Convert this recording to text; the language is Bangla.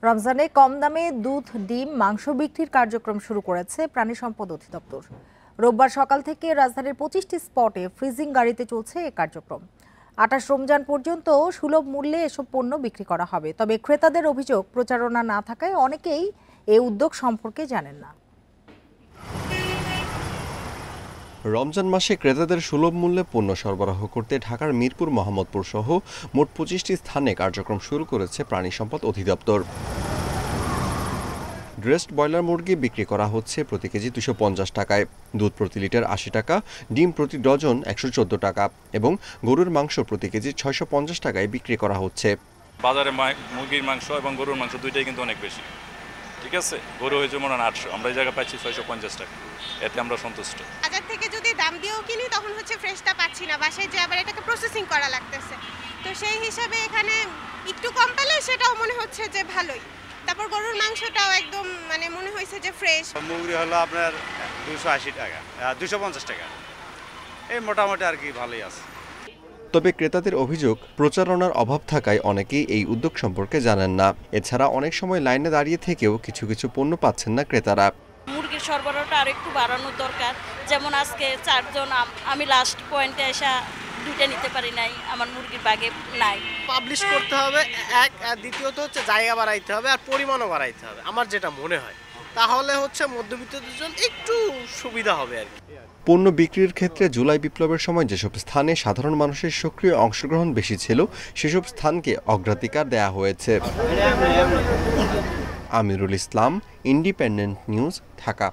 রমজানে কম দামে দুধ, ডিম, মাংস বিক্রির কার্যক্রম শুরু করেছে প্রাণী সম্পদ অধিদপ্তর। রোববার সকাল থেকে রাজধানীর 25টি স্পটে ফ্রিজিং গাড়িতে চলছে এই কার্যক্রম। 28 রমজান পর্যন্ত সুলভ মূল্যে এসব পণ্য বিক্রি করা হবে। তবে ক্রেতাদের অভিযোগ, প্রচারণা না থাকায় অনেকেই এই উদ্যোগ সম্পর্কে জানেন না। রমজান মাসে ক্রেতাদের সুলভ মূল্যে পণ্য সরবরাহ করতে ঢাকার মিরপুর, মোহাম্মদপুর সহ মোট 25টি স্থানে কার্যক্রম শুরু করেছে প্রাণী সম্পদ অধিদপ্তর। ড্রেসড ব্রয়লার মুরগি বিক্রি করা হচ্ছে প্রতি কেজি 250 টাকায়, দুধ প্রতি লিটার 80 টাকা, ডিম প্রতি ডজন 114 টাকা এবং গরুর মাংস প্রতি কেজি 650 টাকায় বিক্রি করা হচ্ছে। বাজারে মুরগির মাংস এবং গরুর মাংস দুইটাই কিন্তু অনেক বেশি, ঠিক আছে। গরু হয়েছে মনে হয় 800, আমরা এই জায়গায় পাচ্ছি 650 টাকা, এতে আমরা সন্তুষ্ট। বাজার থেকে যদি দাম দিয়েও কিনি তখন হচ্ছে ফ্রেশটা পাচ্ছি না, বাসায় যে আবার এটাকে প্রসেসিং করা লাগতেছে। তো সেই হিসাবে এখানে একটু কম পেলে সেটাও মনে হচ্ছে যে ভালোই। তারপর গরুর মাংসটাও একদম মনে হয়েছে যে ফ্রেশ। মুরগি হলো আপনার 280 টাকা, 250 টাকা, এই মোটামুটি আর কি ভালোই আছে। তবে ক্রেতাদের অভিযোগ, প্রচারণার অভাব থাকায় অনেকেই এই উদ্যোগ সম্পর্কে জানেন না। এছাড়া অনেক সময় লাইনে দাঁড়িয়ে থেকেও কিছু কিছু পণ্য পাচ্ছেন না ক্রেতারা। মুরগির সরবরাহটা আর একটু বাড়ানোর দরকার। যেমন আজকে 4 জন, আমি লাস্ট পয়েন্টে এসে দুইটা নিতে পারি নাই, আমার মুরগির বাগে নাই। পাবলিশ করতে হবে এক, আর দ্বিতীয়ত হচ্ছে জায়গা বাড়াইতে হবে আর পরিমাণও বাড়াইতে হবে, আমার যেটা মনে হয়। তাহলে হচ্ছে মধ্যবিত্তদের জন্য একটু সুবিধা হবে আর কি। পণ্য বিক্রির ক্ষেত্রে জুলাই বিপ্লবের সময় যেসব স্থানে সাধারণ মানুষের সক্রিয় অংশগ্রহণ বেশি ছিল, সেসব স্থানকে অগ্রাধিকার দেয়া হয়েছে। Amirul Islam, independent news, Dhaka.